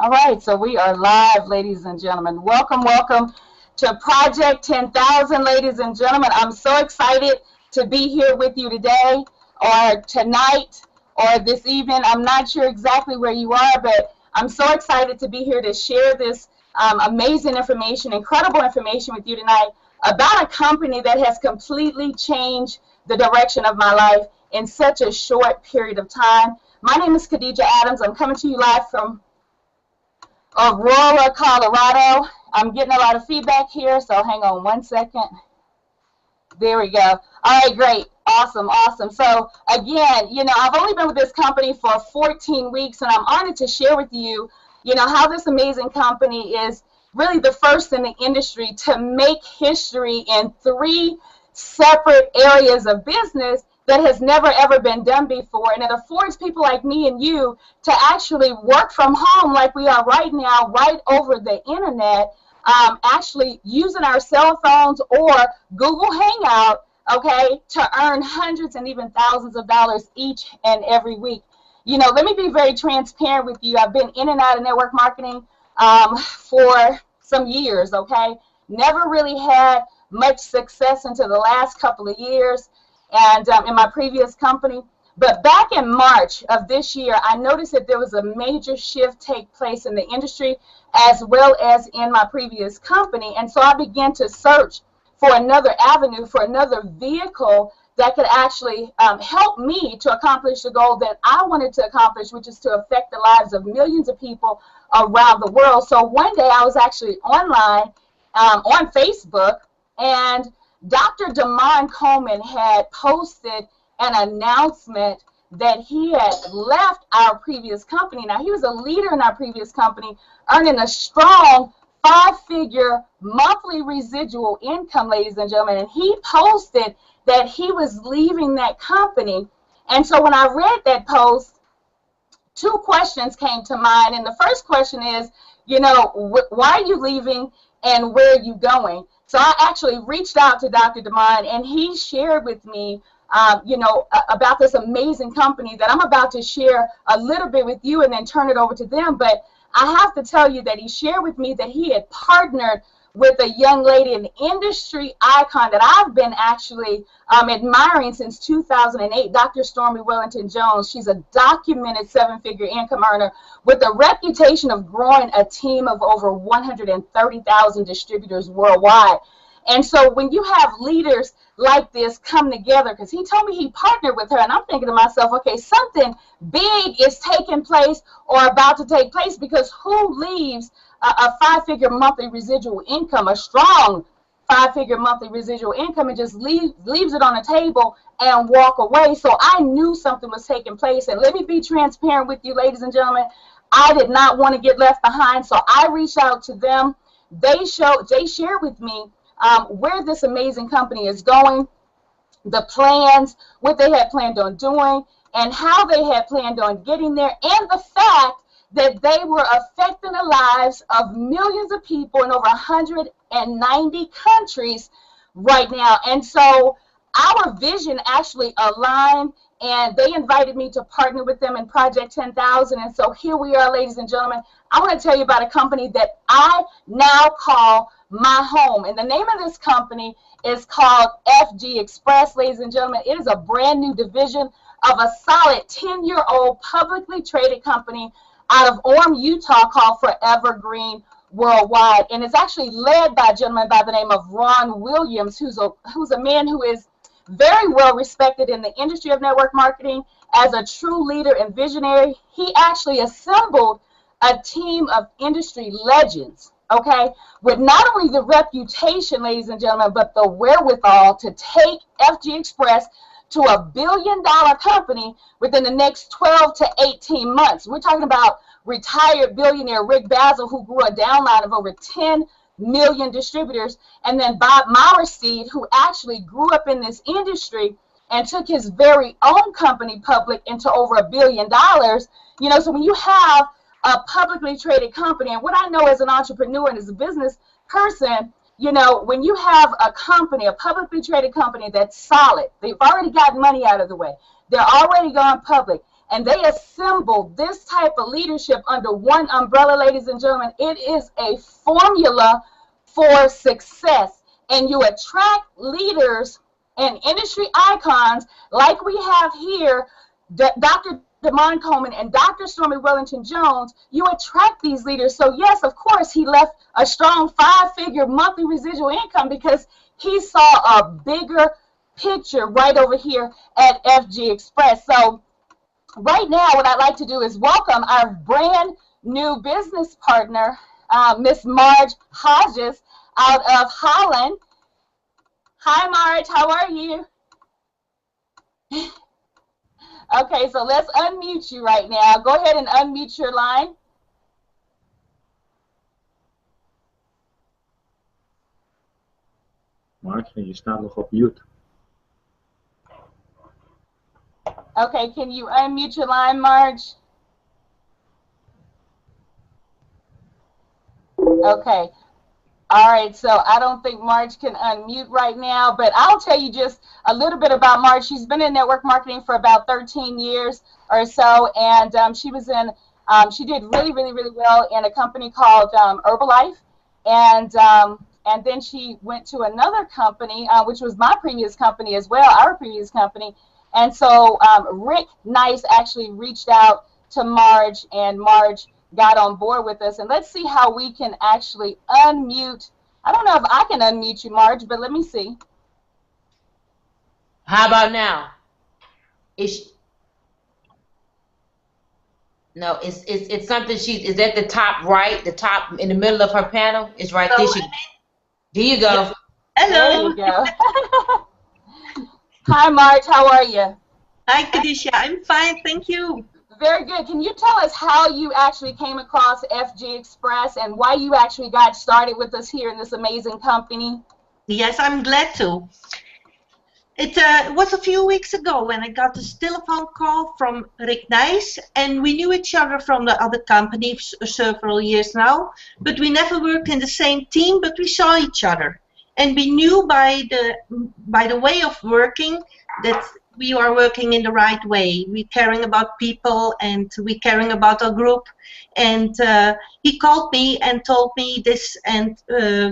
All right, so we are live, ladies and gentlemen. Welcome, welcome to Project 10,000, ladies and gentlemen. I'm so excited to be here with you today or tonight or this evening. I'm not sure exactly where you are, but I'm so excited to be here to share this amazing information, incredible information with you tonight about a company that has completely changed the direction of my life in such a short period of time. My name is Khadija Adams. I'm coming to you live from Aurora, Colorado. I'm getting a lot of feedback here, so hang on one second. There we go. All right, great. Awesome, awesome. So again, I've only been with this company for 14 weeks, and I'm honored to share with you, how this amazing company is really the first in the industry to make history in 3 separate areas of business that has never ever been done before, and it affords people like me and you to actually work from home like we are right now, right over the internet, actually using our cell phones or Google Hangout, okay, to earn hundreds and even thousands of dollars each and every week. Let me be very transparent with you. I've been in and out of network marketing for some years, okay? Never really had much success until the last couple of years. And in my previous company. But back in March of this year, I noticed that there was a major shift take place in the industry as well as in my previous company. And so I began to search for another avenue, for another vehicle that could actually help me to accomplish the goal that I wanted to accomplish, which is to affect the lives of millions of people around the world. So one day I was actually online on Facebook, and Dr. Damon Coleman had posted an announcement that he had left our previous company. Now, he was a leader in our previous company, earning a strong 5-figure monthly residual income, ladies and gentlemen, and he posted that he was leaving that company. And so when I read that post, 2 questions came to mind, and the first question is, why are you leaving and where are you going? So I actually reached out to Dr. Damon, and he shared with me, about this amazing company that I'm about to share a little bit with you and then turn it over to them. But I have to tell you that he shared with me that he had partnered with a young lady, an industry icon that I've been actually admiring since 2008, Dr. Stormy Wellington Jones. She's a documented 7-figure income earner with a reputation of growing a team of over 130,000 distributors worldwide. And so when you have leaders like this come together, because he told me he partnered with her, and I'm thinking to myself, okay, something big is taking place or about to take place, because who leaves a 5-figure monthly residual income, a strong 5-figure monthly residual income, and just leaves it on the table and walk away? So I knew something was taking place, and let me be transparent with you, ladies and gentlemen. I did not want to get left behind, so I reached out to them. They shared with me where this amazing company is going, the plans, what they had planned on doing, and how they had planned on getting there, and the fact that they were affecting the lives of millions of people in over 190 countries right now. And so our vision actually aligned, and they invited me to partner with them in Project 10,000. And so here we are, ladies and gentlemen. I want to tell you about a company that I now call my home. And the name of this company is called FG Express, ladies and gentlemen. It is a brand new division of a solid 10-year-old publicly traded company out of Orem, Utah, called Forever Green Worldwide. And it's actually led by a gentleman by the name of Ron Williams, who's a man who is very well respected in the industry of network marketing as a true leader and visionary. He actually assembled a team of industry legends, okay, with not only the reputation, ladies and gentlemen, but the wherewithal to take FG Express to $1 billion company within the next 12 to 18 months. We're talking about retired billionaire Rick Basil, who grew a downline of over 10 million distributors, and then Bob Mauerseed, who actually grew up in this industry and took his very own company public into over $1 billion. So when you have a publicly traded company, and what I know as an entrepreneur and as a business person, when you have a company, a publicly traded company that's solid, they've already gotten money out of the way, they're already gone public, and they assemble this type of leadership under one umbrella, ladies and gentlemen, it is a formula for success. And you attract leaders and industry icons like we have here, Dr. Demond Coleman and Dr. Stormy Wellington Jones. You attract these leaders. So yes, of course, he left a strong 5-figure monthly residual income because he saw a bigger picture right over here at FG Express. So right now, what I'd like to do is welcome our brand new business partner, Miss Marge Hodges out of Holland. Hi, Marge, how are you? Okay, so let's unmute you right now. Go ahead and unmute your line. Marge, je staat nog op mute. Okay, can you unmute your line, Marge? Okay. All right, so I don't think Marge can unmute right now, but I'll tell you just a little bit about Marge. She's been in network marketing for about 13 years or so, and she did really well in a company called Herbalife, and then she went to another company, which was my previous company as well, our previous company. And so Rick Nice actually reached out to Marge, and Marge got on board with us. And let's see how we can actually unmute. I don't know if I can unmute you, Marge, but let me see. How about now? No, it's something is at the top right, the top in the middle of her panel. It's right there. There you go. Hello. There you go. Hi, Marge. How are you? Hi, Khadijah. I'm fine, thank you. Very good. Can you tell us how you actually came across FG Express and why you actually got started with us here in this amazing company? Yes, I'm glad to. It was a few weeks ago when I got this telephone call from Rick Nice, and we knew each other from the other company for several years now, but we never worked in the same team, but we saw each other. And we knew by the way of working that we are working in the right way. We're caring about people and we're caring about our group. And he called me and told me this and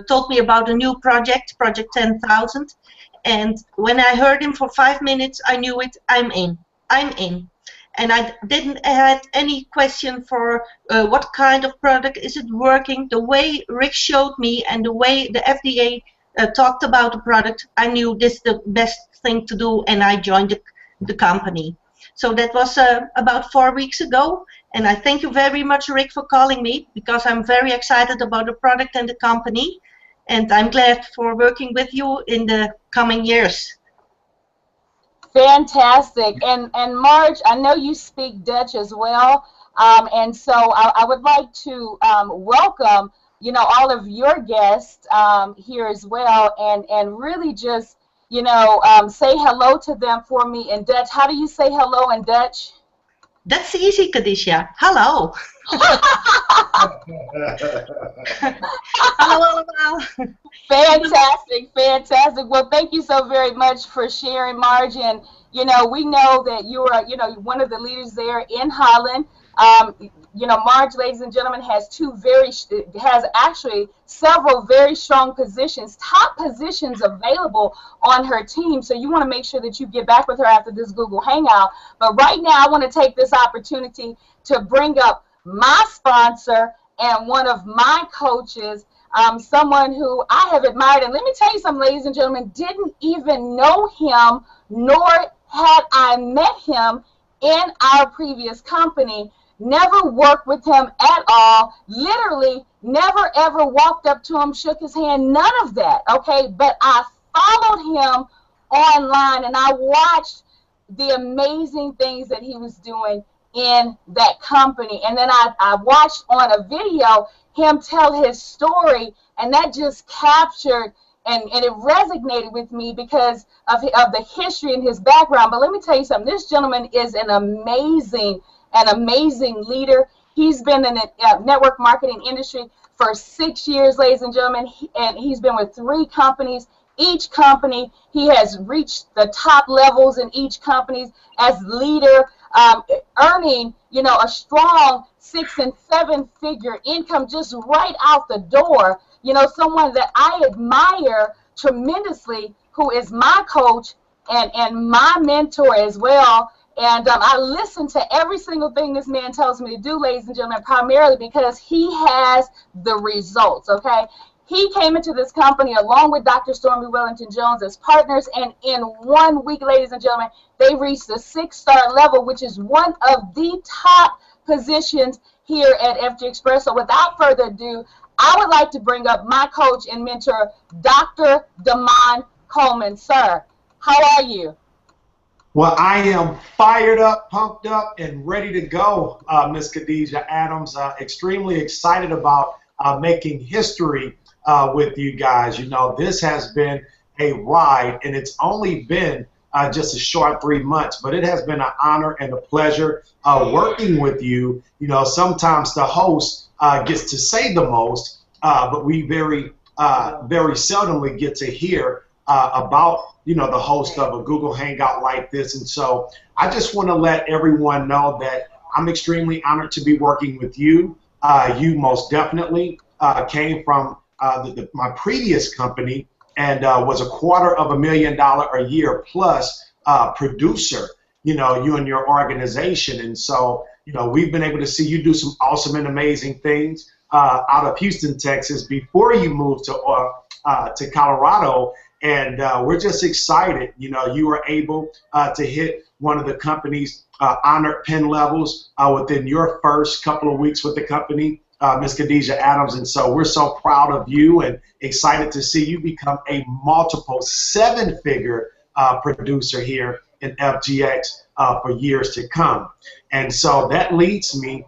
told me about a new project, Project 10,000. And when I heard him for 5 minutes, I knew it. I'm in. And I didn't have any question for what kind of product is it working. The way Rick showed me and the way the FDA talked about the product, I knew this is the best thing to do, and I joined the company. So that was about 4 weeks ago, and I thank you very much, Rick, for calling me, because I'm very excited about the product and the company, and I'm glad for working with you in the coming years. Fantastic. And Marge, I know you speak Dutch as well, and so I would like to welcome all of your guests here as well, and really just say hello to them for me in Dutch. How do you say hello in Dutch? That's easy, Khadijah. Hello. Hello, allemaal. Fantastic. Well, thank you so very much for sharing, Marge. And we know that you are one of the leaders there in Holland. Marge, ladies and gentlemen, has actually several very strong positions, top positions available on her team. So you want to make sure that you get back with her after this Google Hangout. But right now, I want to take this opportunity to bring up my sponsor and one of my coaches, someone who I have admired. And let me tell you something, ladies and gentlemen, didn't even know him, nor had I met him in our previous company. Never worked with him at all, literally never ever walked up to him, shook his hand, none of that, okay? But I followed him online and I watched the amazing things that he was doing in that company. And then I watched on a video him tell his story, and that just captured and it resonated with me because of the history and his background. But let me tell you something, this gentleman is an amazing leader. He's been in the network marketing industry for 6 years, ladies and gentlemen, and he's been with 3 companies. Each company, he has reached the top levels in each company as leader. earning, you know, a strong 6- and 7-figure income just right out the door. You know, someone that I admire tremendously, who is my coach and my mentor as well. And I listen to every single thing this man tells me to do, ladies and gentlemen, primarily because he has the results, okay? He came into this company along with Dr. Stormy Wellington Jones as partners, and in 1 week, ladies and gentlemen, they reached the 6-star level, which is one of the top positions here at FG Express. So without further ado, I would like to bring up my coach and mentor, Dr. Damon Coleman. Sir, how are you? Well, I am fired up, pumped up, and ready to go, Ms. Khadijah Adams. Extremely excited about making history with you guys. You know, this has been a ride, and it's only been just a short 3 months, but it has been an honor and a pleasure working with you. You know, sometimes the host gets to say the most, but we very seldomly get to hear about, you know, the host of a Google Hangout like this. And so I just want to let everyone know that I'm extremely honored to be working with you. You most definitely came from my previous company and was $250,000 a year plus producer, you know, you and your organization. And so, you know, we've been able to see you do some awesome and amazing things out of Houston, Texas, before you moved to Colorado. And we're just excited. You know, you were able to hit one of the company's honored pin levels within your first couple of weeks with the company, Ms. Khadijah Adams. And so we're so proud of you and excited to see you become a multiple 7-figure producer here in FGX for years to come. And so that leads me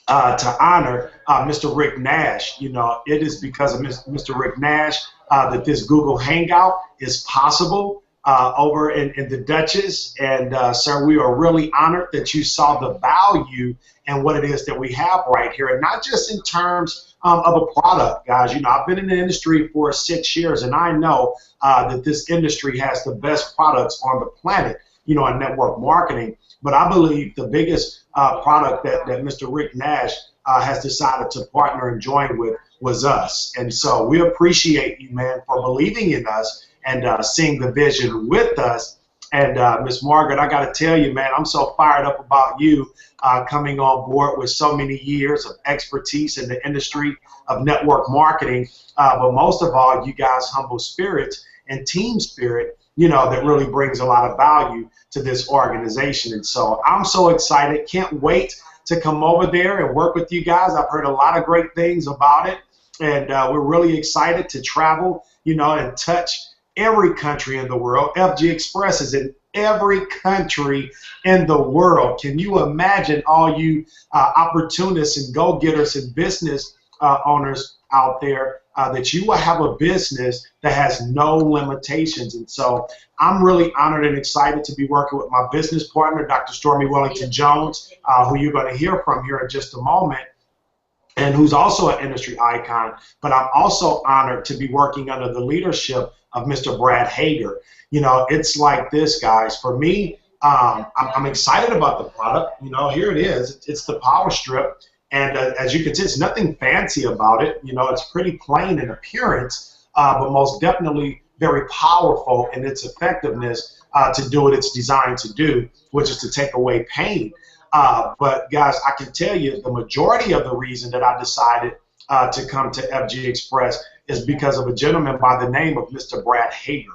to honor Mr. Rick Nash. You know, it is because of Mr. Rick Nash that this Google Hangout is possible over in the Dutchess. And sir, we are really honored that you saw the value and what it is that we have right here, and not just in terms of a product, guys. You know, I've been in the industry for 6 years, and I know that this industry has the best products on the planet, you know, in network marketing. But I believe the biggest product that Mr. Rick Nash has decided to partner and join with was us. And so we appreciate you, man, for believing in us and seeing the vision with us. And Miss Margaret, I got to tell you, man, I'm so fired up about you coming on board with so many years of expertise in the industry of network marketing. But most of all, you guys' humble spirits and team spirit, you know, that really brings a lot of value to this organization. And so I'm so excited. Can't wait to come over there and work with you guys. I've heard a lot of great things about it. And we're really excited to travel, you know, and touch every country in the world. FG Express is in every country in the world. Can you imagine all you opportunists and go-getters and business owners out there that you will have a business that has no limitations? And so I'm really honored and excited to be working with my business partner, Dr. Stormy Wellington Jones, who you're going to hear from here in just a moment, and who's also an industry icon. But I'm also honored to be working under the leadership of Mr. Brad Hager. You know, it's like this, guys. For me, I'm excited about the product. You know, here it is. It's the Power Strip. And as you can see, it's nothing fancy about it. You know, it's pretty plain in appearance, but most definitely very powerful in its effectiveness to do what it's designed to do, which is to take away pain. But guys, I can tell you the majority of the reason that I decided to come to FG Express is because of a gentleman by the name of Mr. Brad Hager.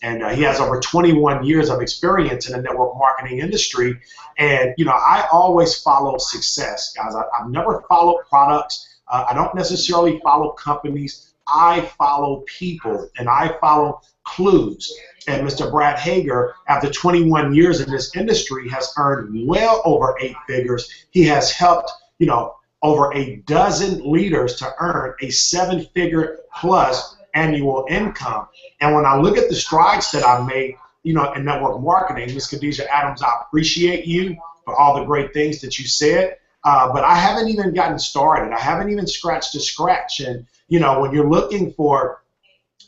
And he has over 21 years of experience in the network marketing industry. And, you know, I always follow success, guys. I've never followed products. I don't necessarily follow companies. I follow people, and I follow clues. And Mr. Brad Hager, after 21 years in this industry, has earned well over 8 figures. He has helped, you know, over a dozen leaders to earn a 7-figure plus annual income. And when I look at the strides that I've made, you know, in network marketing, Ms. Khadijah Adams, I appreciate you for all the great things that you said, but I haven't even gotten started. I haven't even scratched the scratch. And, you know, when you're looking for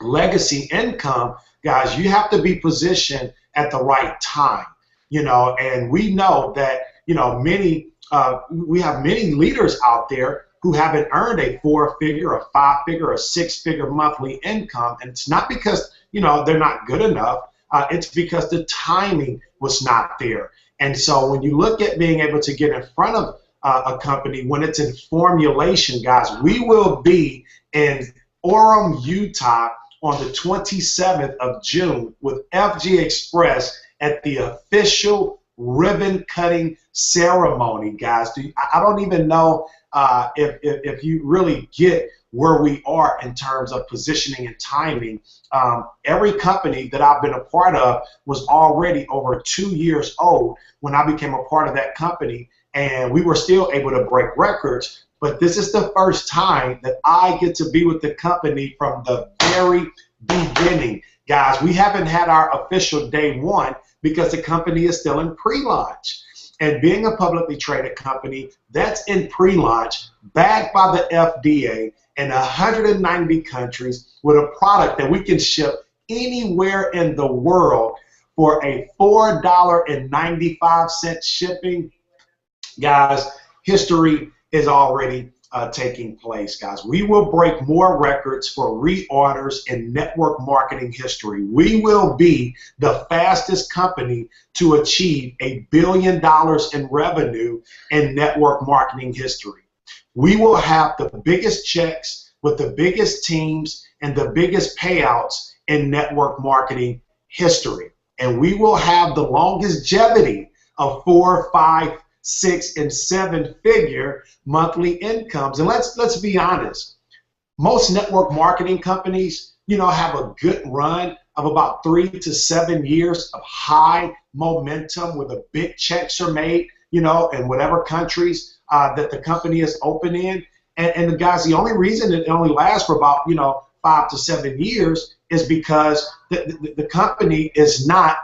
legacy income, guys, you have to be positioned at the right time. and we know that, we have many leaders out there who haven't earned a 4-figure, a 5-figure, a 6-figure monthly income. And it's not because, they're not good enough. It's because the timing was not there. And so when you look at being able to get in front of a company when it's in formulation, guys, we will be in Orem, Utah on the 27th of June with FG Express at the official ribbon cutting ceremony, guys. I don't even know if you really get where we are in terms of positioning and timing. Every company that I've been a part of was already over 2 years old when I became a part of that company, and we were still able to break records. But this is the first time that I get to be with the company from the very beginning. Guys, we haven't had our official day one because the company is still in pre-launch. And being a publicly traded company that's in pre-launch, backed by the FDA in 190 countries with a product that we can ship anywhere in the world for a $4.95 shipping, guys, history is already taking place, guys. We will break more records for reorders in network marketing history. We will be the fastest company to achieve $1 billion in revenue in network marketing history. We will have the biggest checks with the biggest teams and the biggest payouts in network marketing history. And we will have the longevity of 4, 5, 6, and 7-figure monthly incomes. And let's be honest, most network marketing companies, have a good run of about 3 to 7 years of high momentum where the big checks are made, in whatever countries that the company is open in. And the guys, the only reason it only lasts for about, 5 to 7 years is because the company is not,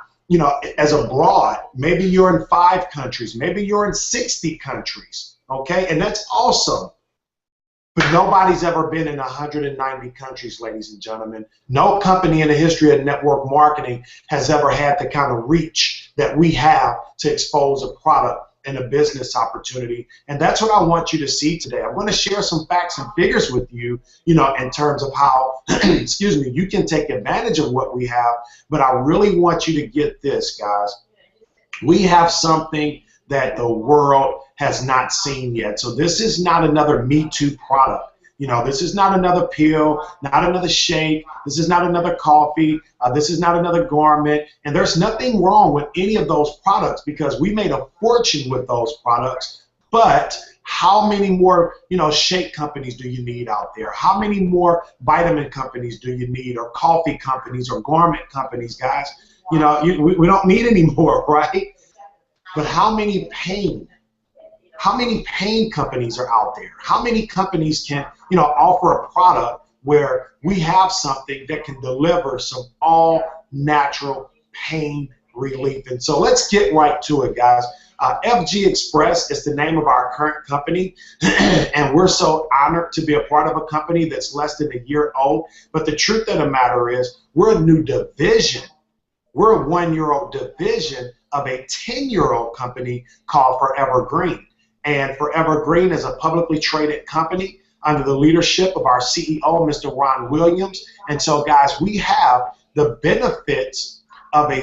as abroad. Maybe you're in 5 countries, maybe you're in 60 countries, okay? And that's awesome. But nobody's ever been in 190 countries, ladies and gentlemen. No company in the history of network marketing has ever had the kind of reach that we have to expose a product and a business opportunity. And that's what I want you to see today. I'm going to share some facts and figures with you, in terms of how, excuse me, you can take advantage of what we have. But I really want you to get this, guys. We have something that the world has not seen yet. So this is not another Me Too product. This is not another pill, not another shake. This is not another coffee. This is not another garment. And there's nothing wrong with any of those products because we made a fortune with those products. But how many more, shake companies do you need out there? How many more vitamin companies do you need, or coffee companies, or garment companies, guys? We don't need any more, right? But how many pain companies are out there? How many companies can, offer a product where we have something that can deliver some all-natural pain relief? And so let's get right to it, guys. FG Express is the name of our current company, and we're so honored to be a part of a company that's less than a year old. But the truth of the matter is, we're a new division. We're a 1-year-old division of a 10-year-old company called Forever Green. And Forever Green is a publicly traded company under the leadership of our CEO, Mr. Ron Williams. And so, guys, we have the benefits of a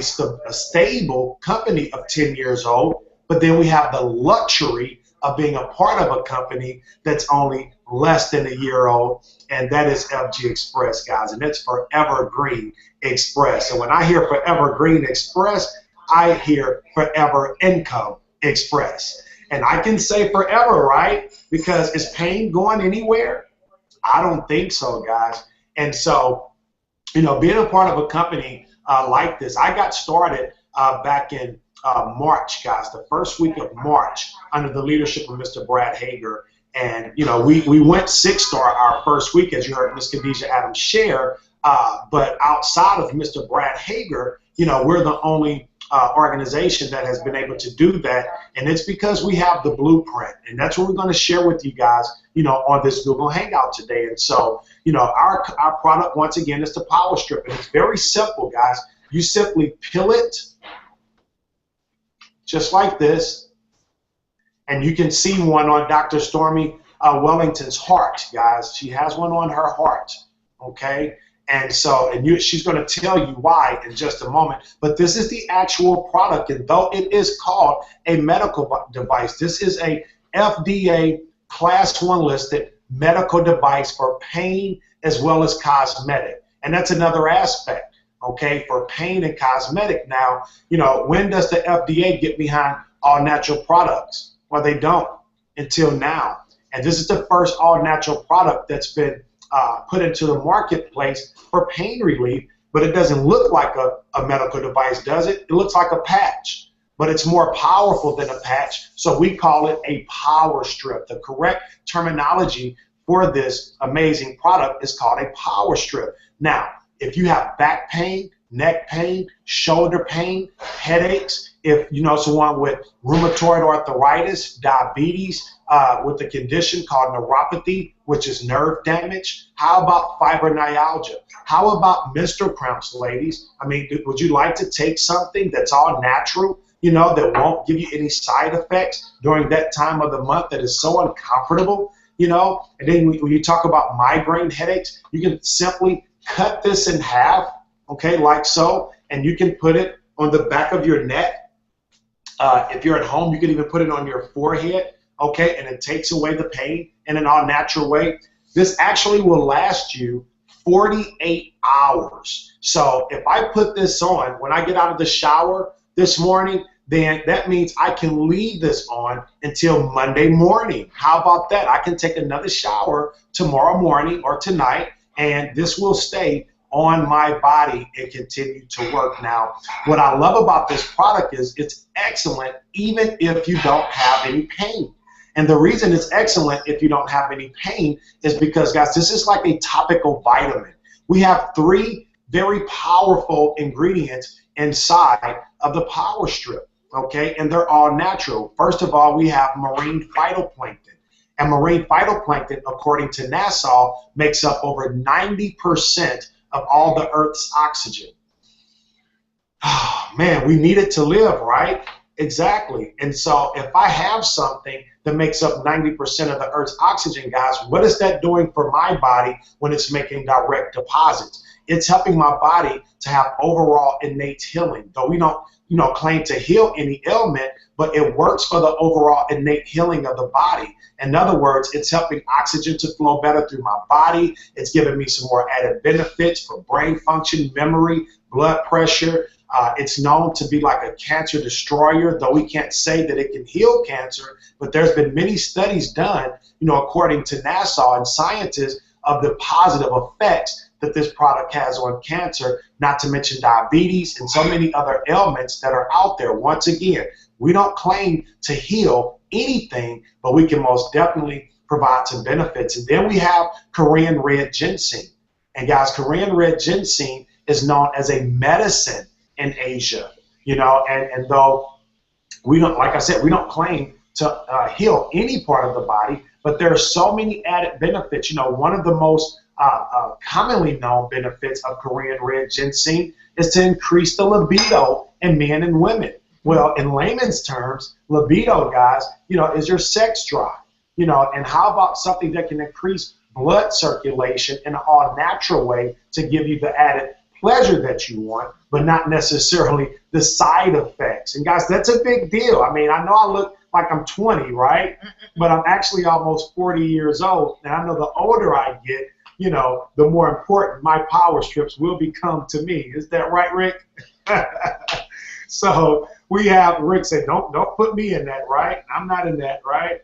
stable company of 10 years old, but then we have the luxury of being a part of a company that's only less than a year old, and that is FG Express, guys, and it's Forever Green Express. And when I hear Forever Green Express, I hear Forever Income Express. And I can say forever, right? Because is pain going anywhere? I don't think so, guys. And so, being a part of a company like this, I got started back in March, guys, the first week of March, under the leadership of Mr. Brad Hager. And, we went 6-star our first week, as you heard Ms. Khadijah Adams share. But outside of Mr. Brad Hager, we're the only organization that has been able to do that, and it's because we have the blueprint, and that's what we're going to share with you guys, on this Google Hangout today. And so, our product, once again, is the Power Strip, and it's very simple, guys. You simply peel it, just like this. And you can see one on Dr. Stormy Wellington's heart, guys. She has one on her heart, okay? And so, she's going to tell you why in just a moment. But this is the actual product, and though it is called a medical device, this is a FDA Class 1 listed medical device for pain as well as cosmetic. And that's another aspect, okay, for pain and cosmetic. Now, when does the FDA get behind all natural products? Well, they don't until now. And this is the first all natural product that's been put into the marketplace for pain relief, but it doesn't look like a medical device, does it? It looks like a patch, but it's more powerful than a patch, so we call it a power strip. The correct terminology for this amazing product is called a power strip. Now, if you have back pain, neck pain, shoulder pain, headaches, if you know someone with rheumatoid arthritis, diabetes, with a condition called neuropathy, which is nerve damage, how about fibromyalgia? How about menstrual cramps, ladies? I mean, would you like to take something that's all natural, that won't give you any side effects during that time of the month that is so uncomfortable, And then when you talk about migraine headaches, you can simply cut this in half, okay, like so, and you can put it on the back of your neck. If you're at home, you can even put it on your forehead, okay, and it takes away the pain in an all-natural way. This actually will last you 48 hours. So if I put this on, when I get out of the shower this morning, then that means I can leave this on until Monday morning. How about that? I can take another shower tomorrow morning or tonight, and this will stay on my body and continue to work. Now, what I love about this product is it's excellent even if you don't have any pain. And the reason it's excellent if you don't have any pain is because, guys, this is like a topical vitamin. We have 3 very powerful ingredients inside of the power strip, okay? And they're all natural. First of all, we have marine phytoplankton. And marine phytoplankton, according to NASA, makes up over 90% of all the Earth's oxygen. Oh, man, we need it to live, right? Exactly. And so if I have something that makes up 90% of the Earth's oxygen, guys, what is that doing for my body when it's making direct deposits? It's helping my body to have overall innate healing. Though we don't, claim to heal any ailment, but it works for the overall innate healing of the body. In other words, it's helping oxygen to flow better through my body. It's giving me some more added benefits for brain function, memory, blood pressure. It's known to be like a cancer destroyer, though we can't say that it can heal cancer, but there's been many studies done, according to NASA and scientists, of the positive effects that this product has on cancer, not to mention diabetes and so many other ailments that are out there. Once again, we don't claim to heal anything, but we can most definitely provide some benefits. And then we have Korean red ginseng. And guys, Korean red ginseng is known as a medicine in Asia, and though we don't, like I said, we don't claim to heal any part of the body, but there are so many added benefits. One of the most commonly known benefits of Korean red ginseng is to increase the libido in men and women. Well, in layman's terms, libido, guys, is your sex drive, and how about something that can increase blood circulation in an all-natural way to give you the added pleasure that you want, but not necessarily the side effects. And guys, that's a big deal. I mean, I know I look like I'm 20, right? But I'm actually almost 40 years old. And I know the older I get, the more important my power strips will become to me. Is that right, Rick? So we have, Rick said, don't put me in that, right? I'm not in that, right?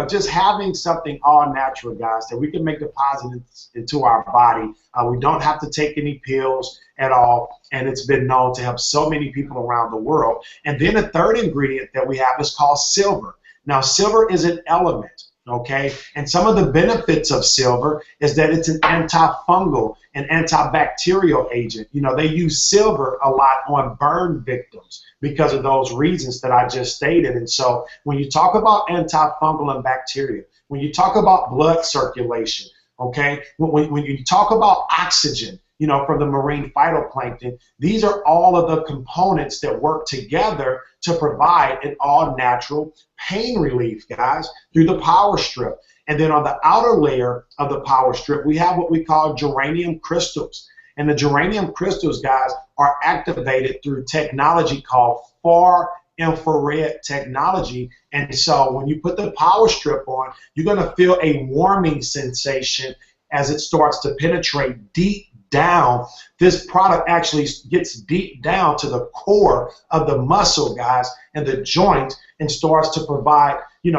Just having something all natural, guys, that we can make deposits into our body. We don't have to take any pills at all, and it's been known to help so many people around the world. And then the third ingredient that we have is called silver. Now, silver is an element, okay? And some of the benefits of silver is that it's an antifungal and antibacterial agent. They use silver a lot on burn victims because of those reasons that I just stated. And so when you talk about antifungal and bacteria, when you talk about blood circulation, okay, when you talk about oxygen from the marine phytoplankton. These are all of the components that work together to provide an all-natural pain relief, guys, through the power strip. And then on the outer layer of the power strip, we have what we call geranium crystals. And the geranium crystals, guys, are activated through technology called far infrared technology. And so when you put the power strip on, you're going to feel a warming sensation as it starts to penetrate deep down. This product actually gets deep down to the core of the muscle, guys, and the joint, and starts to provide,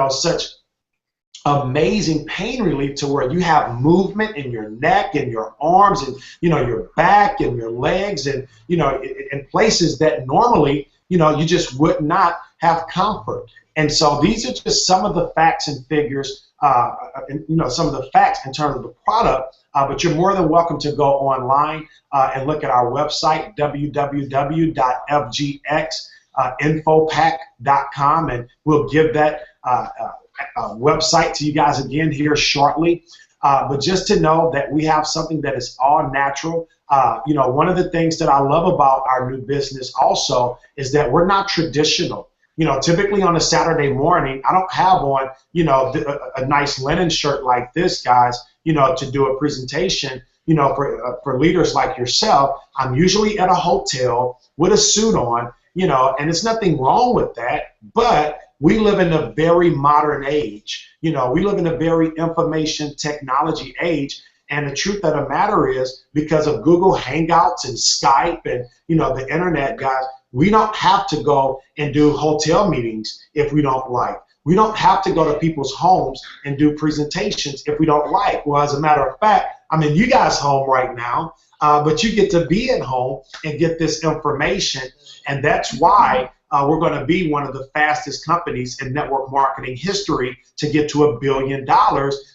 such amazing pain relief to where you have movement in your neck and your arms and, your back and your legs and, in places that normally, you just would not have comfort. And so these are just some of the facts and figures, some of the facts in terms of the product, but you're more than welcome to go online and look at our website, www.fgxinfopack.com, and we'll give that website to you guys again here shortly. But just to know that we have something that is all natural. One of the things that I love about our new business also is that we're not traditional. Typically on a Saturday morning, I don't have on, a nice linen shirt like this, guys, to do a presentation, for leaders like yourself. I'm usually at a hotel with a suit on, and it's nothing wrong with that, but we live in a very modern age. We live in a very information technology age. And the truth of the matter is, because of Google Hangouts and Skype and, the internet, guys, we don't have to go and do hotel meetings if we don't like. We don't have to go to people's homes and do presentations if we don't like. Well, as a matter of fact, I'm in you guys' home right now, but you get to be at home and get this information. And that's why we're going to be one of the fastest companies in network marketing history to get to $1 billion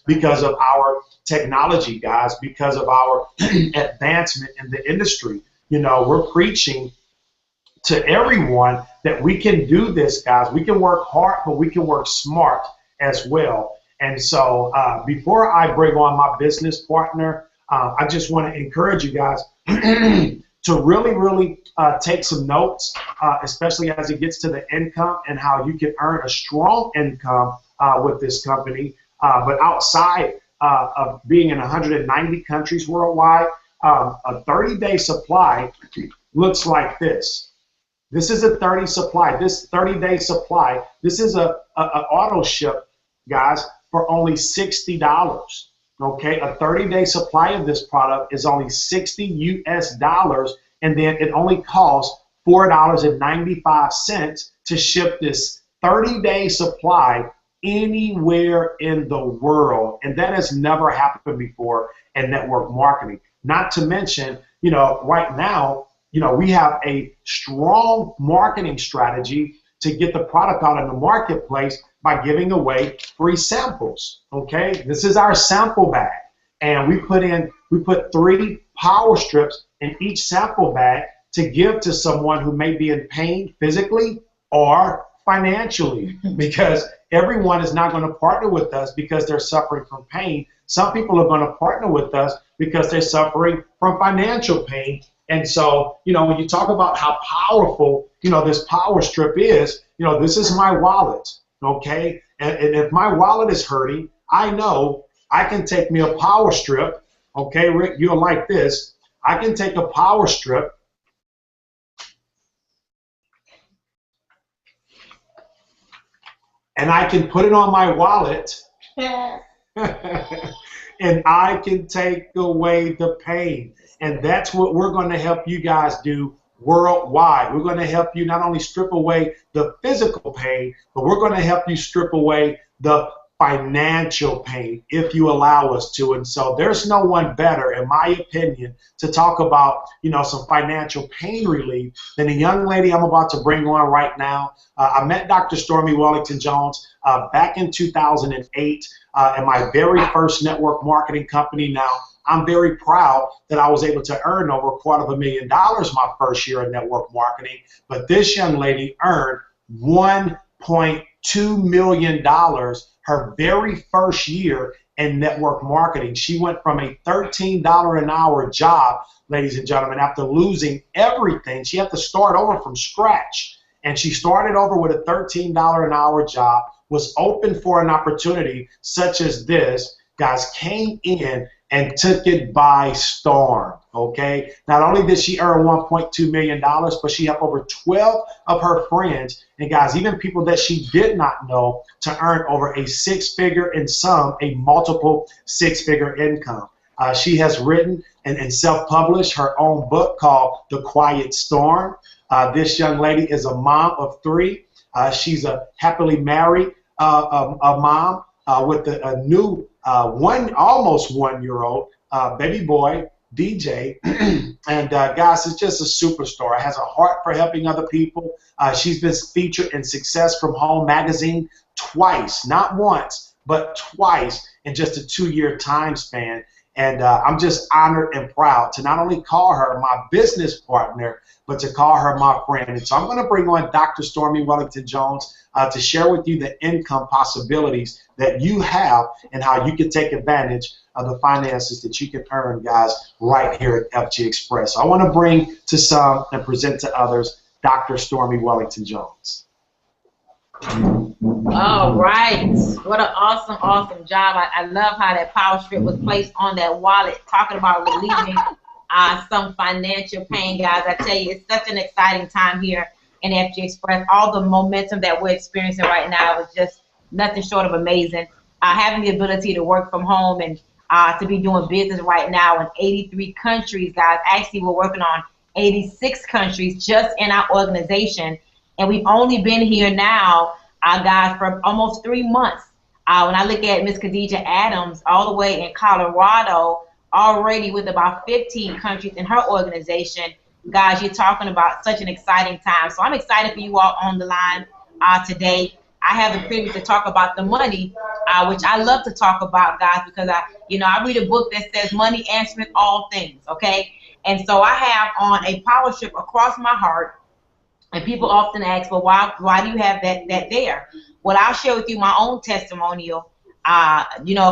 because of our technology, guys, because of our advancement in the industry. We're preaching to everyone that we can do this, guys. We can work hard, but we can work smart as well. And so before I bring on my business partner, I just want to encourage you guys to really take some notes, especially as it gets to the income and how you can earn a strong income with this company. But outside of being in 190 countries worldwide, a 30-day supply looks like this. This is a 30 supply. This 30-day supply, this is a auto ship, guys, for only $60. Okay, a 30-day supply of this product is only $60 US, and then it only costs $4.95 to ship this 30-day supply anywhere in the world. And that has never happened before in network marketing. Not to mention, right now, we have a strong marketing strategy to get the product out in the marketplace by giving away free samples. Okay, this is our sample bag, and we put 3 power strips in each sample bag to give to someone who may be in pain physically or financially, because everyone is not going to partner with us because they're suffering from pain. Some people are going to partner with us because they're suffering from financial pain. And so, when you talk about how powerful, this power strip is, this is my wallet, okay? And if my wallet is hurting, I know I can take me a power strip, okay, Rick, you'll like this. I can take a power strip and I can put it on my wallet and I can take away the pain. And that's what we're going to help you guys do worldwide. We're going to help you not only strip away the physical pain, but we're going to help you strip away the financial pain if you allow us to. And so there's no one better, in my opinion, to talk about, some financial pain relief than a young lady I'm about to bring on right now. I met Dr. Stormy Wellington Jones back in 2008 in my very first network marketing company. Now, I'm very proud that I was able to earn over $250,000 my first year in network marketing, but this young lady earned $1 $1.2 million her very first year in network marketing. She went from a $13 an hour job, ladies and gentlemen, after losing everything. She had to start over from scratch. And she started over with a $13 an hour job, was open for an opportunity such as this, guys, came in and took it by storm, okay? Not only did she earn $1.2 million, but she helped over 12 of her friends, and guys, even people that she did not know, to earn over a six-figure, and some a multiple six-figure income. She has written and self-published her own book called The Quiet Storm. This young lady is a mom of three. She's a happily married a mom with a new almost 1 year old baby boy, DJ. And guys, it's just a superstar. Has a heart for helping other people. She's been featured in Success from Home magazine twice, not once, but twice in just a 2-year time span. And I'm just honored and proud to not only call her my business partner, but to call her my friend. And so I'm going to bring on Dr. Stormy Wellington Jones to share with you the income possibilities that you have and how you can take advantage of the finances that you can earn, guys, right here at FG Express. So I want to bring to some and present to others Dr. Stormy Wellington Jones. All right. What an awesome, awesome job. I love how that power strip was placed on that wallet, talking about relieving some financial pain, guys. I tell you, it's such an exciting time here in FG Express. All the momentum that we're experiencing right now is just nothing short of amazing. Having the ability to work from home and to be doing business right now in 83 countries, guys. Actually, we're working on 86 countries just in our organization. And we've only been here now, guys, for almost 3 months. When I look at Miss Khadija Adams, all the way in Colorado, already with about 15 countries in her organization, guys, you're talking about such an exciting time. So I'm excited for you all on the line today. I have the privilege to talk about the money, which I love to talk about, guys, because I read a book that says money answers all things, okay? And so I have on a power strip across my heart. And people often ask, well, why do you have that there? Well, I'll share with you my own testimonial. A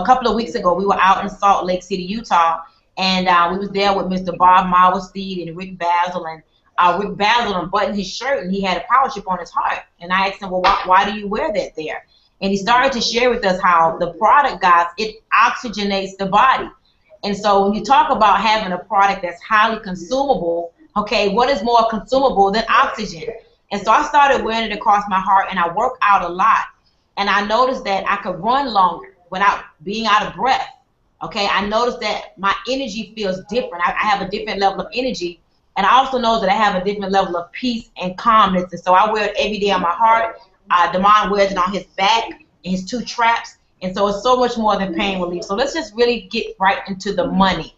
couple of weeks ago, we were out in Salt Lake City, Utah, and we was there with Mr. Bob Mauerstein and Rick Basil. And Rick Basil unbuttoned his shirt, and he had a power strip on his heart. And I asked him, well, why do you wear that there? And he started to share with us how the product, guys, it oxygenates the body. And so when you talk about having a product that's highly consumable, okay, what is more consumable than oxygen? And so I started wearing it across my heart, and I work out a lot. And I noticed that I could run longer without being out of breath. Okay, I noticed that my energy feels different. I have a different level of energy. And I also know that I have a different level of peace and calmness. And so I wear it every day on my heart. Damon wears it on his back and his 2 traps. And so it's so much more than pain relief. So let's just really get right into the money.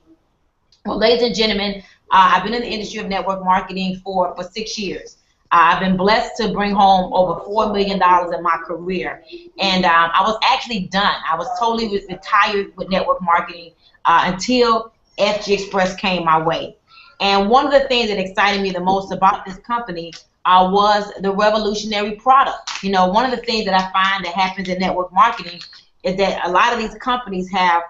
Well, ladies and gentlemen, I've been in the industry of network marketing for 6 years. I've been blessed to bring home over $4 million in my career. And I was actually done. I was totally retired with network marketing until FG Express came my way. And one of the things that excited me the most about this company was the revolutionary product. One of the things that I find that happens in network marketing is that a lot of these companies have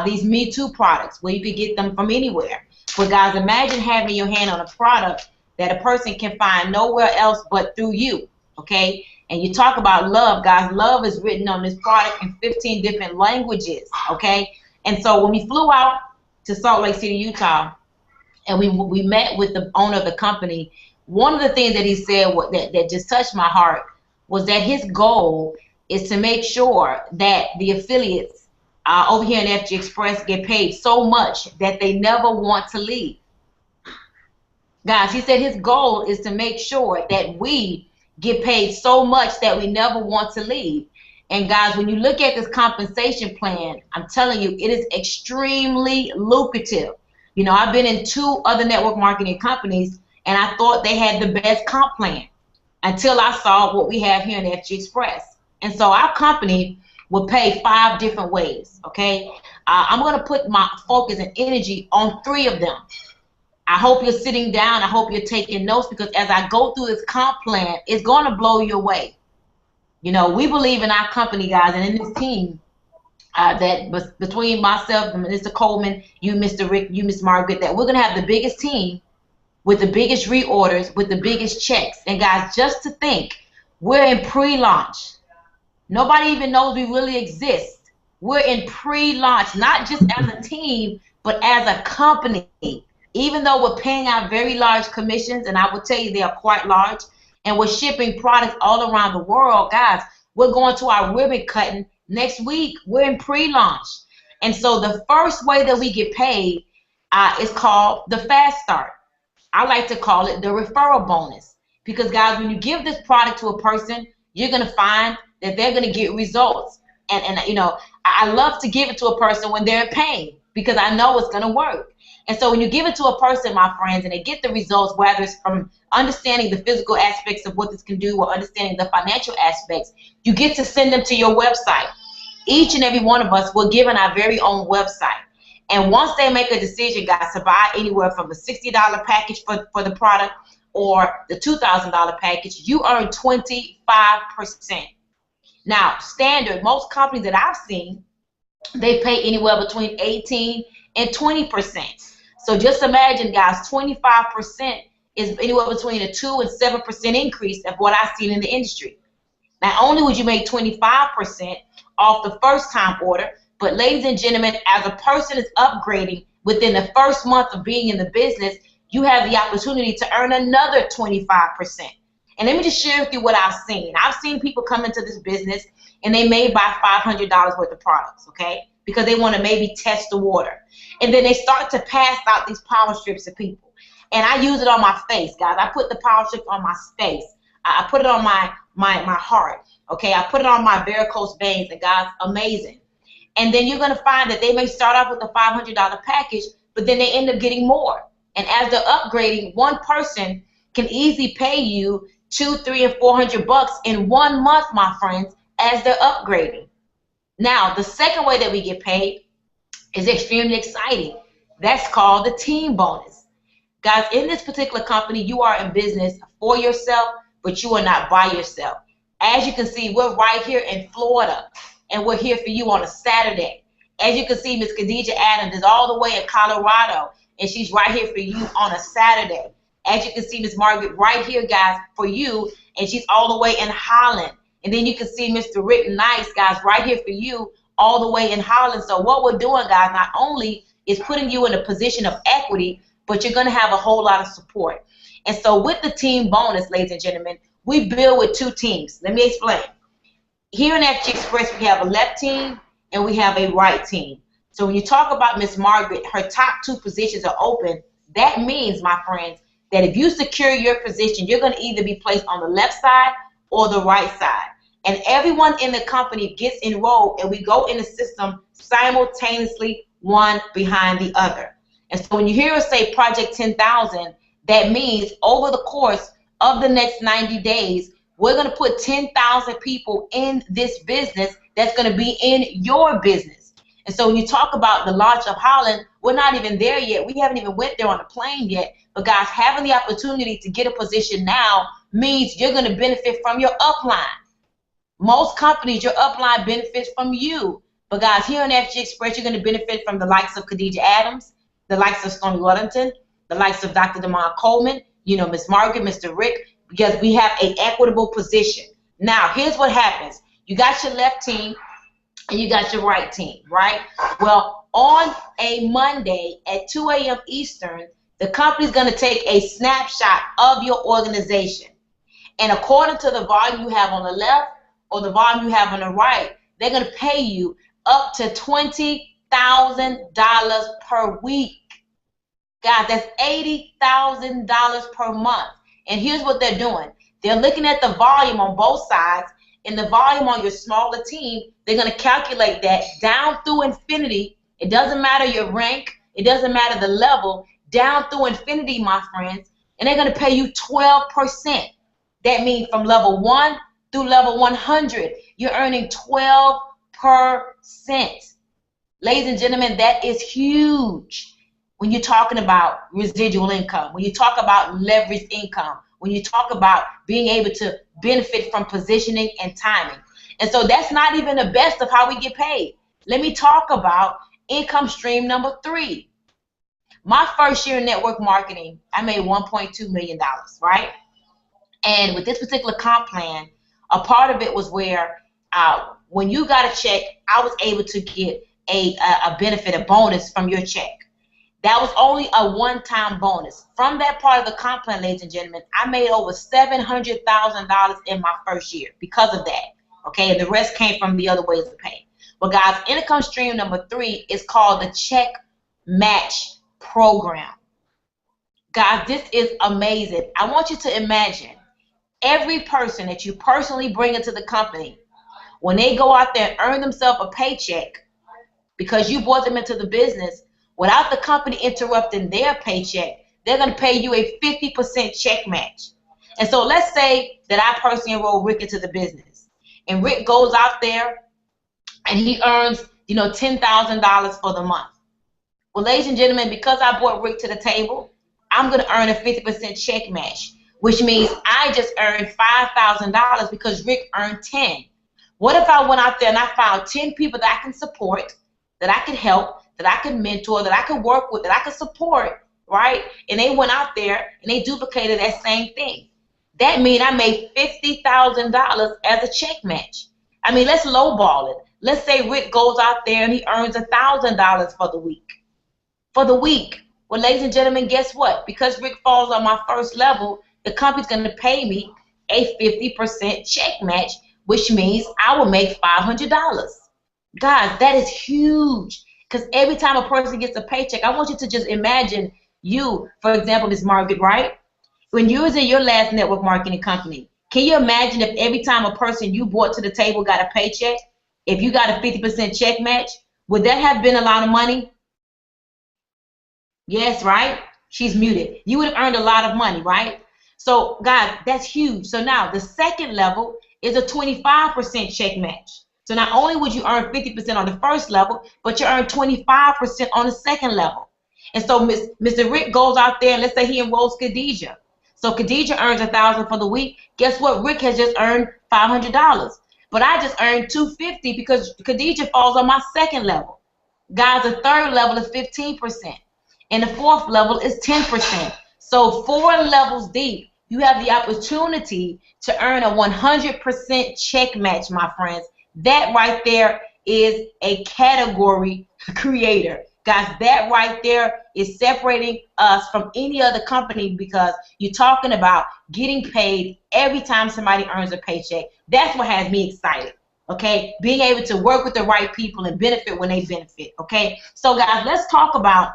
these Me Too products where you could get them from anywhere. But guys, imagine having your hand on a product that a person can find nowhere else but through you, okay? And you talk about love, guys. Love is written on this product in 15 different languages, okay? And so when we flew out to Salt Lake City, Utah, and we met with the owner of the company, one of the things that he said that just touched my heart was that his goal is to make sure that the affiliates over here in FG Express get paid so much that they never want to leave. Guys, he said his goal is to make sure that we get paid so much that we never want to leave. And guys, when you look at this compensation plan, I'm telling you, it is extremely lucrative. I've been in 2 other network marketing companies, and I thought they had the best comp plan until I saw what we have here in FG Express. And so our company will pay 5 different ways, okay? I'm going to put my focus and energy on 3 of them. I hope you're sitting down. I hope you're taking notes, because as I go through this comp plan, it's going to blow you away. You know, we believe in our company, guys, and in this team, that was between myself and Mr. Coleman, you, Mr. Rick, you, Miss Margaret, that we're going to have the biggest team with the biggest reorders, with the biggest checks. And guys, just to think, we're in pre-launch. Nobody even knows we really exist. We're in pre-launch, not just as a team, but as a company. Even though we're paying out very large commissions, and I will tell you they are quite large, and we're shipping products all around the world, guys, we're going to our ribbon cutting next week. We're in pre-launch. And so the first way that we get paid is called the fast start. I like to call it the referral bonus. Because, guys, when you give this product to a person, you're going to find that they're going to get results. And you know, I love to give it to a person when they're in pain because I know it's going to work. And so when you give it to a person, my friends, and they get the results, whether it's from understanding the physical aspects of what this can do or understanding the financial aspects, you get to send them to your website. Each and every one of us will give in our very own website. And once they make a decision, guys, to buy anywhere from the $60 package for the product or the $2,000 package, you earn 25%. Now, standard, most companies that I've seen, they pay anywhere between 18 and 20%. So just imagine, guys, 25% is anywhere between a 2 and 7% increase of what I've seen in the industry. Not only would you make 25% off the first time order, but ladies and gentlemen, as a person is upgrading within the first month of being in the business, you have the opportunity to earn another 25%. And let me just share with you what I've seen. I've seen people come into this business and they may buy $500 worth of products, okay? Because they want to maybe test the water. And then they start to pass out these power strips to people. And I use it on my face, guys. I put the power strip on my face. I put it on my heart, okay? I put it on my varicose veins, and guys, amazing. And then you're going to find that they may start off with a $500 package, but then they end up getting more. And as they're upgrading, one person can easily pay you $200, $300, and $400 in 1 month, my friends, as they're upgrading. Now, the second way that we get paid is extremely exciting. That's called the team bonus. Guys, in this particular company, you are in business for yourself, but you are not by yourself. As you can see, we're right here in Florida, and we're here for you on a Saturday. As you can see, Miss Khadija Adams is all the way in Colorado, and she's right here for you on a Saturday. As you can see, Miss Margaret right here, guys, for you, and she's all the way in Holland. And then you can see Mr. Rick Nice, guys, right here for you, all the way in Holland. So what we're doing, guys, not only is putting you in a position of equity, but you're going to have a whole lot of support. And so with the team bonus, ladies and gentlemen, we build with 2 teams. Let me explain. Here in FG Express, we have a left team and we have a right team. So when you talk about Miss Margaret, her top 2 positions are open. That means, my friends, that if you secure your position, you're going to either be placed on the left side or the right side. And everyone in the company gets enrolled, and we go in the system simultaneously, one behind the other. And so when you hear us say Project 10,000, that means over the course of the next 90 days, we're going to put 10,000 people in this business that's going to be in your business. And so when you talk about the launch of Holland, we're not even there yet. We haven't even went there on the plane yet. But guys, having the opportunity to get a position now means you're going to benefit from your upline. Most companies, your upline benefits from you. But guys, here in FG Express, you're going to benefit from the likes of Khadija Adams, the likes of Stormy Ludington, the likes of Dr. Damon Coleman, you know, Miss Margaret, Mr. Rick, because we have an equitable position. Now, here's what happens. You got your left team and you got your right team, right? Well, on a Monday at 2 a.m. Eastern, the company's going to take a snapshot of your organization. And according to the volume you have on the left or the volume you have on the right, they're going to pay you up to $20,000 per week. Guys, that's $80,000 per month. And here's what they're doing. They're looking at the volume on both sides and the volume on your smaller team. They're going to calculate that down through infinity. It doesn't matter your rank. It doesn't matter the level. Down through infinity, my friends. And they're going to pay you 12%. That means from level 1 through level 100, you're earning 12%. Ladies and gentlemen, that is huge. When you're talking about residual income, when you talk about leveraged income, when you talk about being able to benefit from positioning and timing. And so that's not even the best of how we get paid. Let me talk about income stream number 3. My first year in network marketing, I made $1.2 million, right? And with this particular comp plan, a part of it was where when you got a check, I was able to get a benefit, a bonus from your check. That was only a one-time bonus. From that part of the comp plan, ladies and gentlemen, I made over $700,000 in my first year because of that. Okay, and the rest came from the other ways of pay. But guys, income stream number 3 is called the check match program. Guys, this is amazing. I want you to imagine every person that you personally bring into the company, when they go out there and earn themselves a paycheck because you brought them into the business, without the company interrupting their paycheck, they're going to pay you a 50% check match. And so let's say that I personally enroll Rick into the business, and Rick goes out there and he earns, $10,000 for the month. Well, ladies and gentlemen, because I brought Rick to the table, I'm going to earn a 50% check match, which means I just earned $5,000 because Rick earned 10. What if I went out there and I found 10 people that I can support, that I could help, that I could mentor, that I could work with, that I could support, right? And they went out there and they duplicated that same thing. That means I made $50,000 as a check match. I mean, let's lowball it. Let's say Rick goes out there and he earns $1,000 for the week. For the week. Well, ladies and gentlemen, guess what? Because Rick falls on my first level, the company's going to pay me a 50% check match, which means I will make $500. Guys, that is huge. Because every time a person gets a paycheck, I want you to just imagine you, for example, Ms. Margaret, right? When you was in your last network marketing company, can you imagine if every time a person you brought to the table got a paycheck, if you got a 50% check match, would that have been a lot of money? Yes, right? She's muted. You would have earned a lot of money, right? So, guys, that's huge. So now the second level is a 25% check match. So not only would you earn 50% on the first level, but you earn 25% on the second level. And so Mr. Rick goes out there and let's say he enrolls Khadijah. So Khadijah earns $1,000 for the week. Guess what? Rick has just earned $500. But I just earned $250 because Khadijah falls on my second level. Guys, the third level is 15%. And the fourth level is 10%. So 4 levels deep, you have the opportunity to earn a 100% check match, my friends. That right there is a category creator. Guys, that right there is separating us from any other company because you're talking about getting paid every time somebody earns a paycheck. That's what has me excited, okay? Being able to work with the right people and benefit when they benefit, okay? So, guys, let's talk about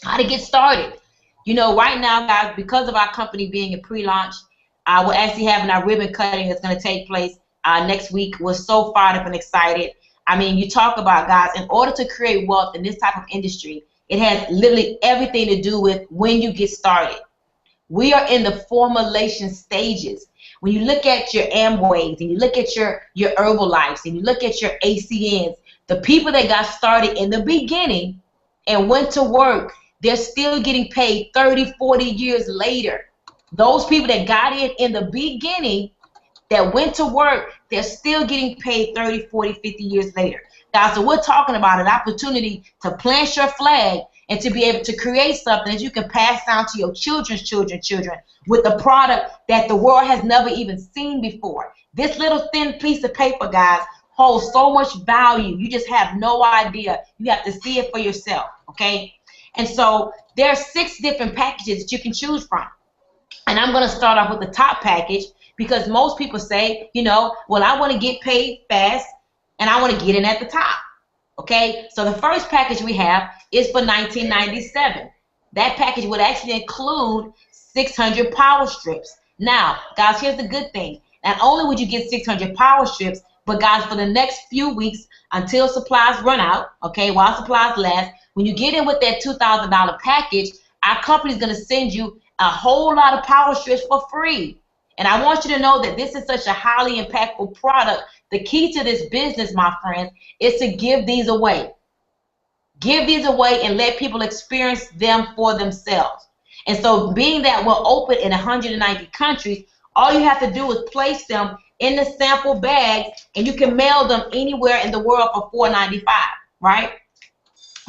how to get started. Right now, guys, because of our company being a pre-launch, we're actually having our ribbon cutting that's going to take place next week. We're so fired up and excited. I mean, you talk about, guys, in order to create wealth in this type of industry, it has literally everything to do with when you get started. We are in the formulation stages. When you look at your Amways and you look at your Herbalifes and you look at your ACNs, the people that got started in the beginning and went to work, they're still getting paid 30, 40 years later. Those people that got in the beginning, that went to work, they're still getting paid 30, 40, 50 years later. Now, so we're talking about an opportunity to plant your flag and to be able to create something that you can pass down to your children's children with a product that the world has never even seen before. This little thin piece of paper, guys, holds so much value. You just have no idea. You have to see it for yourself, okay? And so there are 6 different packages that you can choose from. And I'm going to start off with the top package because most people say, well, I want to get paid fast and I want to get in at the top. Okay, so the first package we have is for $19.97. That package would actually include 600 power strips. Now, guys, here's the good thing. Not only would you get 600 power strips, but guys, for the next few weeks until supplies run out, okay, while supplies last, when you get in with that $2,000 package, our company is going to send you a whole lot of power strips for free. And I want you to know that this is such a highly impactful product. The key to this business, my friends, is to give these away. Give these away and let people experience them for themselves. And so being that we're open in 190 countries, All you have to do is place them in the sample bags, and you can mail them anywhere in the world for $4.95, right?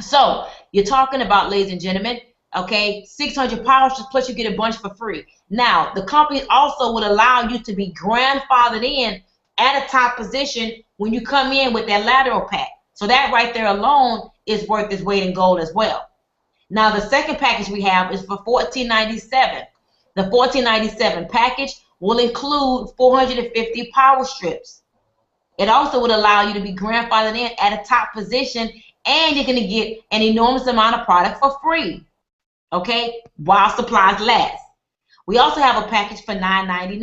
So you're talking about, ladies and gentlemen, okay, 600 power strips plus you get a bunch for free. Now, the company also would allow you to be grandfathered in at a top position when you come in with that lateral pack. So that right there alone is worth its weight in gold as well. Now, the second package we have is for $14.97. The $14.97 package will include 450 power strips. It also would allow you to be grandfathered in at a top position, and you're going to get an enormous amount of product for free, okay, while supplies last. We also have a package for $9.99.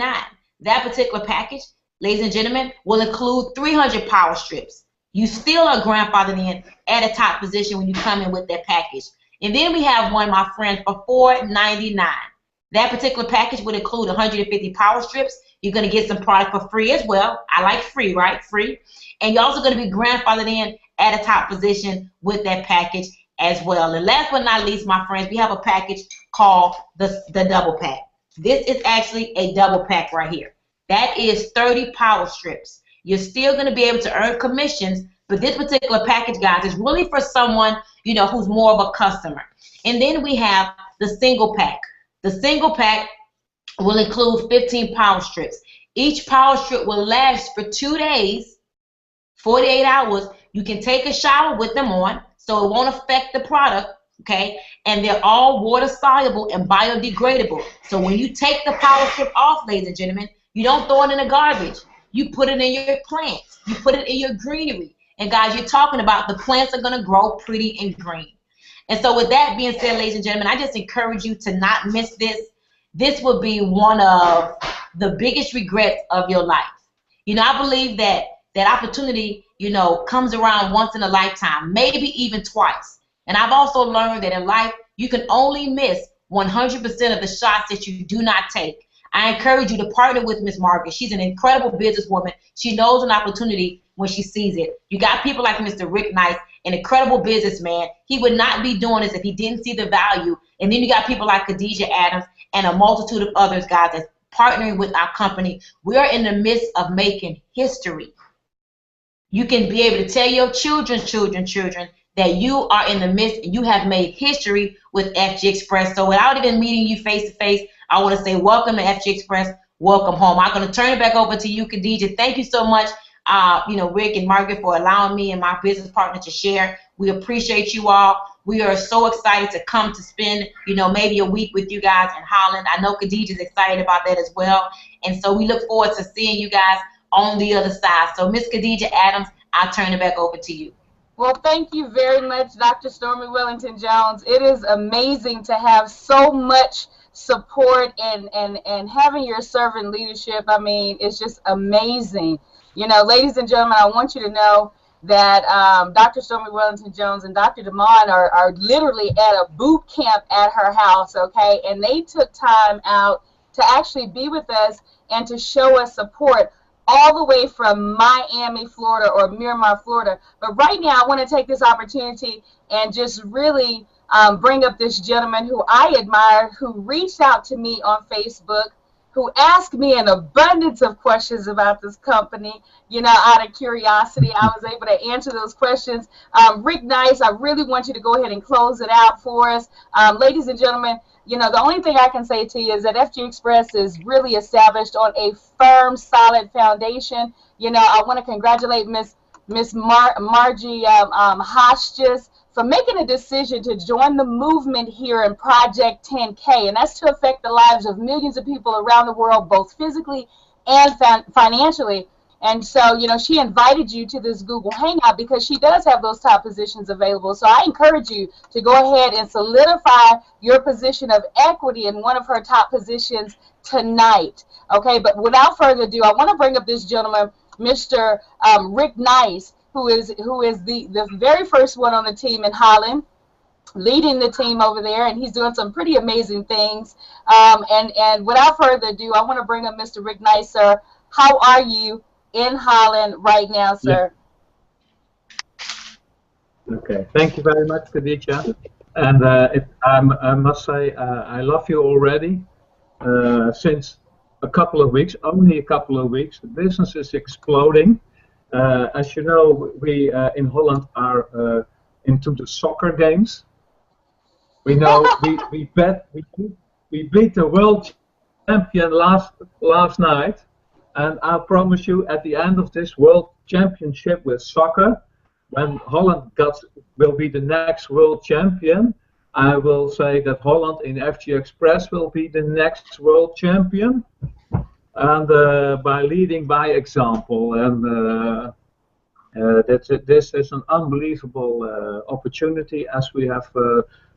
That particular package, ladies and gentlemen, will include 300 power strips. You still are grandfathered in at a top position when you come in with that package. And then we have one, my friend, for $4.99. That particular package would include 150 power strips. You're going to get some product for free as well. I like free, right? Free. And you're also going to be grandfathered in at a top position with that package as well. And last but not least, my friends, we have a package called the double pack. This is actually a double pack right here. That is 30 power strips. You're still going to be able to earn commissions, but this particular package, guys, is really for someone, you know, who's more of a customer. And then we have the single pack. The single pack will include 15 power strips. Each power strip will last for 2 days, 48 hours. You can take a shower with them on, so it won't affect the product, okay? And they're all water soluble and biodegradable. So when you take the power strip off, ladies and gentlemen, you don't throw it in the garbage. You put it in your plants. You put it in your greenery. And guys, you're talking about the plants are going to grow pretty and green. And so with that being said, ladies and gentlemen, I just encourage you to not miss this. This will be one of the biggest regrets of your life. You know, I believe that that opportunity, you know, comes around once in a lifetime, maybe even twice. And I've also learned that in life, you can only miss 100% of the shots that you do not take. I encourage you to partner with Miss Margaret. She's an incredible businesswoman. She knows an opportunity when she sees it. You got people like Mr. Rick Nice, an incredible businessman. He would not be doing this if he didn't see the value. And then you got people like Khadijah Adams and a multitude of others, guys, that's partnering with our company. We are in the midst of making history. You can be able to tell your children that you are in the midst and you have made history with FG Express. So without even meeting you face to face, I want to say welcome to FG Express. Welcome home. I'm going to turn it back over to you, Khadijah. Thank you so much, you know, Rick and Margaret, for allowing me and my business partner to share. We appreciate you all. We are so excited to come to spend, you know, maybe a week with you guys in Holland. I know Khadijah is excited about that as well. And so we look forward to seeing you guys on the other side. So Miss Khadijah Adams, I'll turn it back over to you. Well, thank you very much, Dr. Stormy Wellington Jones. It is amazing to have so much support and having your servant leadership. I mean, it's just amazing. You know, ladies and gentlemen, I want you to know that Dr. Stormy Wellington Jones and Dr. Damon are literally at a boot camp at her house, okay? And they took time out to actually be with us and to show us support all the way from Miami, Florida, or Miramar, Florida. But right now, I want to take this opportunity and just really bring up this gentleman who I admire, who reached out to me on Facebook, who asked me an abundance of questions about this company. You know, out of curiosity, I was able to answer those questions. Rick Nice, I really want you to go ahead and close it out for us. Ladies and gentlemen, you know, the only thing I can say to you is that FG Express is really established on a firm, solid foundation. You know, I want to congratulate Miss Margie Hotchkiss for making a decision to join the movement here in Project 10K, and that's to affect the lives of millions of people around the world, both physically and financially. And so, you know, she invited you to this Google Hangout because she does have those top positions available. So I encourage you to go ahead and solidify your position of equity in one of her top positions tonight. Okay, but without further ado, I want to bring up this gentleman, Mr. Rick Nice, who is the very first one on the team in Holland, leading the team over there, and he's doing some pretty amazing things. And without further ado, I want to bring up Mr. Rick Nice, sir. How are you in Holland right now, sir? Yeah. Okay, thank you very much, Khadijah. And I must say, I love you already. Since a couple of weeks, only a couple of weeks. The business is exploding. As you know, we in Holland are into the soccer games. We know we beat the world champion last night, and I promise you, at the end of this world championship with soccer, when Holland will be the next world champion, I will say that Holland in FG Express will be the next world champion, and by leading by example. And this is an unbelievable opportunity, as we have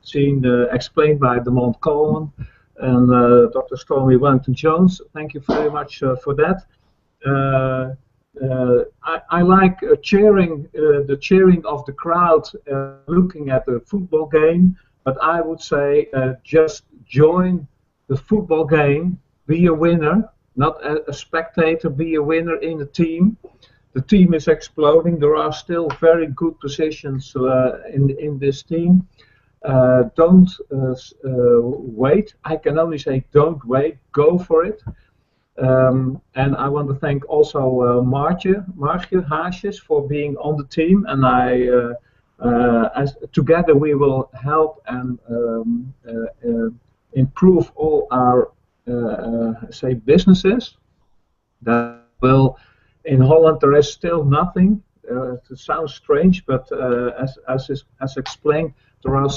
seen explained by Demond Coleman and Dr. Stormy Wellington-Jones. Thank you very much for that. I like cheering, the cheering of the crowd looking at the football game, but I would say just join the football game, be a winner, not a spectator, be a winner in the team. The team is exploding. There are still very good positions in this team. Don't wait. I can only say don't wait. Go for it. And I want to thank also Martje Haasjes for being on the team. And as together we will help and improve all our say businesses. That will. In Holland, there is still nothing. It sounds strange, but as explained, there are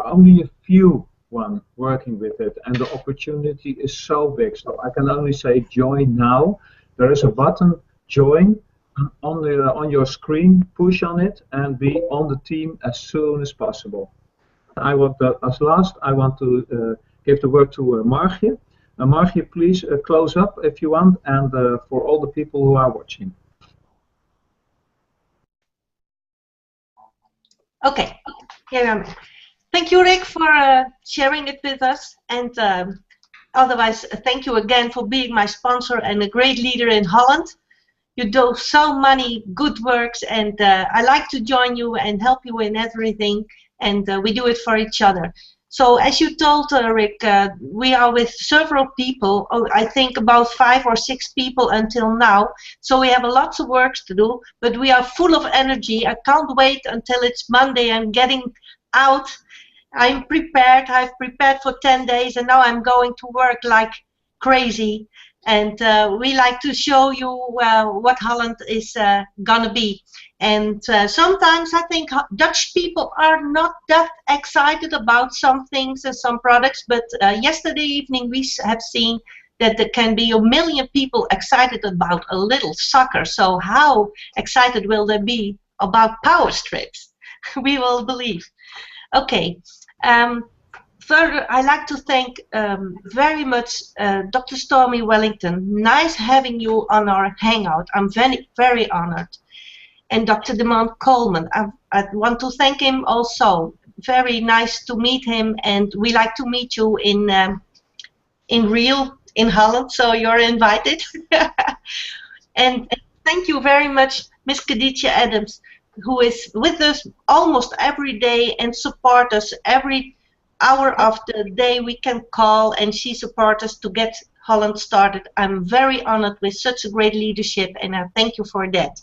only a few working with it, and the opportunity is so big. So I can only say join now. There is a button, join, on your screen. Push on it and be on the team as soon as possible. As last, I want to give the word to Margje. Margje, please close up if you want, and for all the people who are watching. Okay, here I am. Thank you, Rick, for sharing it with us, and otherwise, thank you again for being my sponsor and a great leader in Holland. You do so many good works, and I like to join you and help you in everything, and we do it for each other. So as you told Rick, we are with several people, I think about 5 or 6 people until now, so we have lots of work to do, but we are full of energy. I can't wait until it's Monday. I'm getting out. I'm prepared. I've prepared for 10 days, and now I'm going to work like crazy. And we like to show you what Holland is gonna be. And sometimes I think Dutch people are not that excited about some things and some products, but yesterday evening we have seen that there can be 1 million people excited about a little soccer. So how excited will they be about power strips? We will believe. Okay. Further, I'd like to thank very much Dr. Stormy Wellington. Nice having you on our Hangout. I'm very, very honored. And Dr. Demond Coleman, I want to thank him also. Very nice to meet him, and we like to meet you in real in Holland, so you're invited. And thank you very much, Ms. Khadija Adams, who is with us almost every day and support us every hour of the day. We can call, and she supports us to get Holland started. I'm very honored with such a great leadership, and I thank you for that.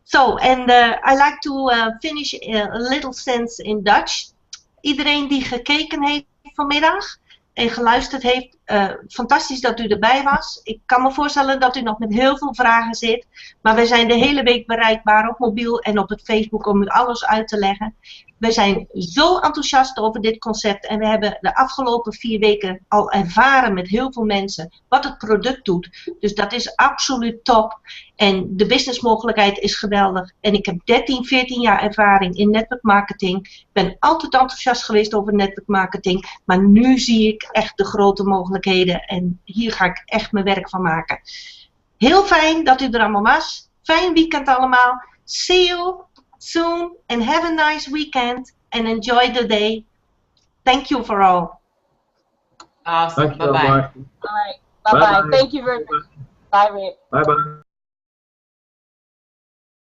So, and I like to finish a little sense in Dutch. Iedereen die gekeken heeft vanmiddag en geluisterd heeft, fantastisch dat u erbij was. Ik kan me voorstellen dat u nog met heel veel vragen zit, maar we zijn de hele week bereikbaar op mobiel en op het Facebook om u alles uit te leggen. We zijn zo enthousiast over dit concept en we hebben de afgelopen 4 weken al ervaren met heel veel mensen wat het product doet. Dus dat is absoluut top en de businessmogelijkheid is geweldig. En ik heb 13, 14 jaar ervaring in netwerkmarketing. Ik ben altijd enthousiast geweest over netwerkmarketing, maar nu zie ik echt de grote mogelijkheden en hier ga ik echt mijn werk van maken. Heel fijn dat u er allemaal was. Fijn weekend allemaal. See you soon and have a nice weekend and enjoy the day. Thank you for all. Awesome. Thank you, Bye-bye. All right. Bye-bye. Thank you very much. Bye, Rick. Bye-bye.